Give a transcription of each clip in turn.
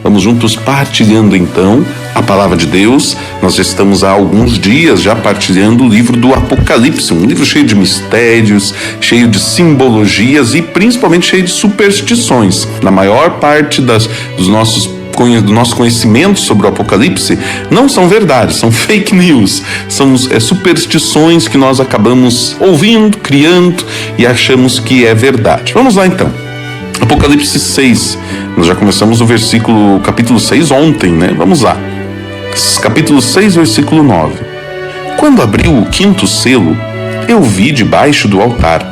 Vamos juntos partilhando então a palavra de Deus. Nós já estamos há alguns dias já partilhando o livro do Apocalipse, um livro cheio de mistérios, cheio de simbologias e principalmente cheio de superstições. Na maior parte do nosso conhecimento sobre o Apocalipse não são verdades, são fake news, são superstições que nós acabamos ouvindo, criando e achamos que é verdade. Vamos lá então. Apocalipse 6, nós já começamos o capítulo 6 ontem, né? Vamos lá. Capítulo 6, versículo 9. Quando abriu o quinto selo, eu vi debaixo do altar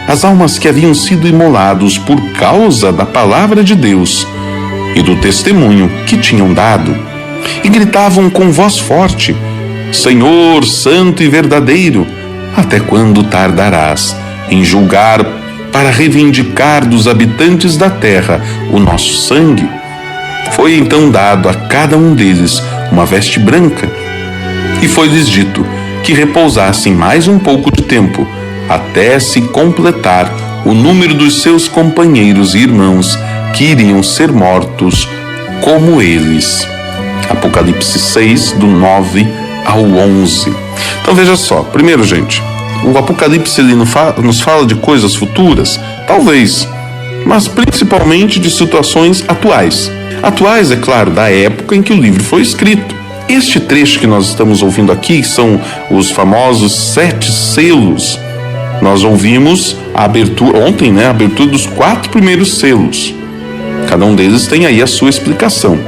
as almas que haviam sido imolados por causa da palavra de Deus e do testemunho que tinham dado, e gritavam com voz forte: Senhor, santo e verdadeiro, até quando tardarás em julgar para reivindicar dos habitantes da terra o nosso sangue? Foi então dado a cada um deles uma veste branca, e foi-lhes dito que repousassem mais um pouco de tempo, até se completar o número dos seus companheiros e irmãos que iriam ser mortos como eles. Apocalipse 6, do 9 ao 11. Então veja só, primeiro, gente, o Apocalipse ele nos fala de coisas futuras? Talvez, mas principalmente de situações atuais. Atuais, é claro, da época em que o livro foi escrito. Este trecho que nós estamos ouvindo aqui são os famosos 7 selos. Nós ouvimos a abertura, ontem, né? A abertura dos 4 primeiros selos. Cada um deles tem aí a sua explicação.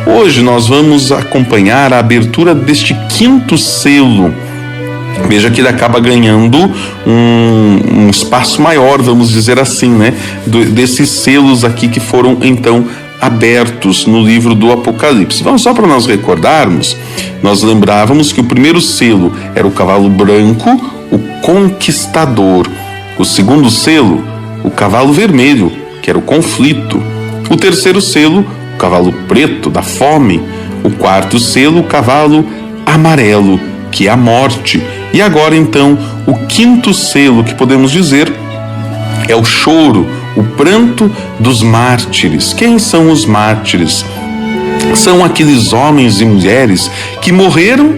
Hoje nós vamos acompanhar a abertura deste quinto selo. Veja que ele acaba ganhando um espaço maior, vamos dizer assim, né? Desses selos aqui que foram então abertos no livro do Apocalipse. Vamos só para nós recordarmos, nós lembrávamos que o primeiro selo era o cavalo branco, o conquistador. O segundo selo, o cavalo vermelho, que era o conflito. O terceiro selo, o cavalo preto, da fome. O quarto selo, o cavalo amarelo, que é a morte. E agora então, o quinto selo, que podemos dizer, é o choro, o pranto dos mártires. Quem são os mártires? São aqueles homens e mulheres que morreram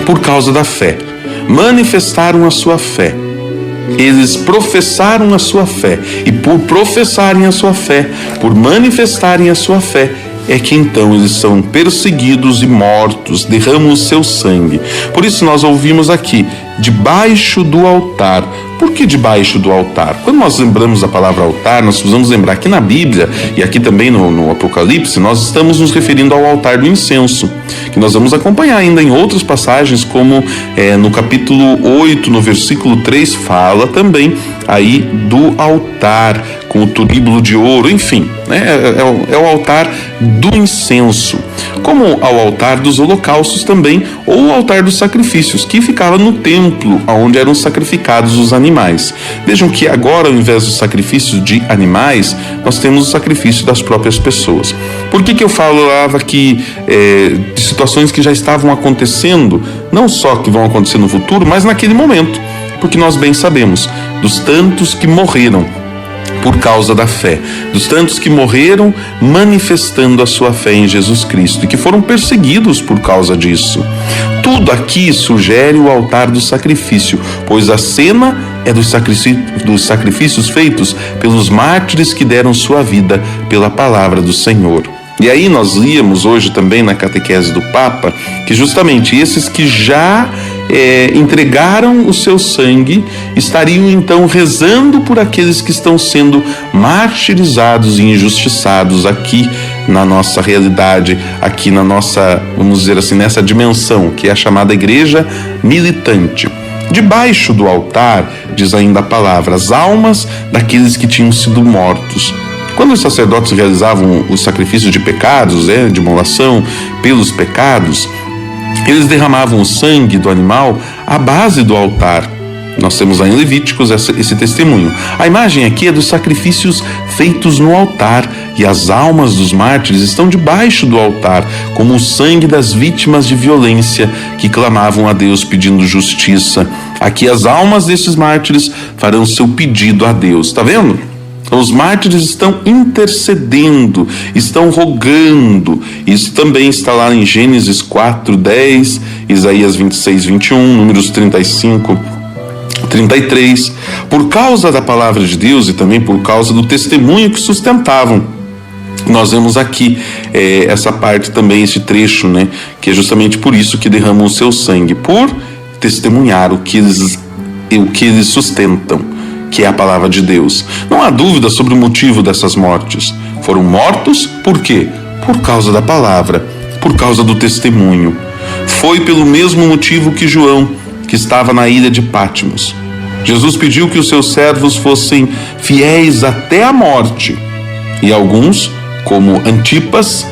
por causa da fé, manifestaram a sua fé. Eles professaram a sua fé, e por professarem a sua fé, por manifestarem a sua fé, é que então eles são perseguidos e mortos, derramam o seu sangue. Por isso nós ouvimos aqui, debaixo do altar. Por que debaixo do altar? Quando nós lembramos da palavra altar, nós precisamos lembrar que na Bíblia, e aqui também no Apocalipse, nós estamos nos referindo ao altar do incenso, que nós vamos acompanhar ainda em outras passagens, como no capítulo 8, no versículo 3, fala também aí do altar, com o turíbulo de ouro, enfim, né? É o altar do incenso, como ao altar dos holocaustos também, ou o altar dos sacrifícios, que ficava no templo, onde eram sacrificados os animais. Vejam que agora, ao invés do sacrifício de animais, nós temos o sacrifício das próprias pessoas. Por que eu falava que de situações que já estavam acontecendo, não só que vão acontecer no futuro, mas naquele momento? Porque nós bem sabemos dos tantos que morreram por causa da fé, dos tantos que morreram manifestando a sua fé em Jesus Cristo e que foram perseguidos por causa disso. Tudo aqui sugere o altar do sacrifício, pois a cena é dos sacrifícios feitos pelos mártires que deram sua vida pela palavra do Senhor. E aí nós líamos hoje também na catequese do Papa que justamente esses que já entregaram o seu sangue estariam então rezando por aqueles que estão sendo martirizados e injustiçados aqui na nossa realidade, aqui na nossa, vamos dizer assim, nessa dimensão que é a chamada igreja militante. Debaixo do altar, diz ainda a palavra, as almas daqueles que tinham sido mortos. Quando os sacerdotes realizavam os sacrifícios de pecados, de imolação pelos pecados, eles derramavam o sangue do animal à base do altar. Nós temos lá em Levíticos esse testemunho. A imagem aqui é dos sacrifícios feitos no altar, e as almas dos mártires estão debaixo do altar, como o sangue das vítimas de violência que clamavam a Deus pedindo justiça. Aqui as almas desses mártires farão seu pedido a Deus. Está vendo? Então, os mártires estão intercedendo, estão rogando. Isso também está lá em Gênesis 4:10, Isaías 26:21, Números 35, 33, por causa da palavra de Deus e também por causa do testemunho que sustentavam. Nós vemos aqui essa parte também, esse trecho, né, que é justamente por isso que derramam o seu sangue, por testemunhar o que eles sustentam, que é a palavra de Deus. Não há dúvida sobre o motivo dessas mortes. Foram mortos por quê? Por causa da palavra, por causa do testemunho. Foi pelo mesmo motivo que João, que estava na ilha de Patmos. Jesus pediu que os seus servos fossem fiéis até a morte. E alguns, como Antipas,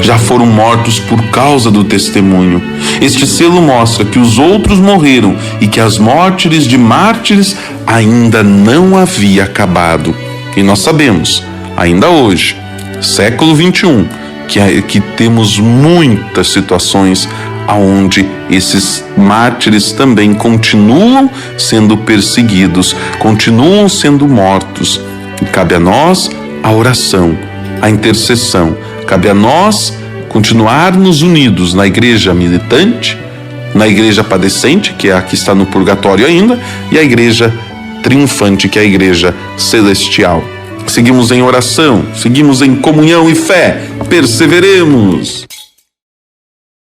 já foram mortos por causa do testemunho. Este selo mostra que os outros morreram e que as mortes de mártires ainda não havia acabado. E nós sabemos, ainda hoje, século 21, que temos muitas situações onde esses mártires também continuam sendo perseguidos, continuam sendo mortos. E cabe a nós a oração, a intercessão. Cabe a nós continuarmos unidos na igreja militante, na igreja padecente, que é a que está no purgatório ainda, e a igreja triunfante, que é a igreja celestial. Seguimos em oração, seguimos em comunhão e fé, perseveremos.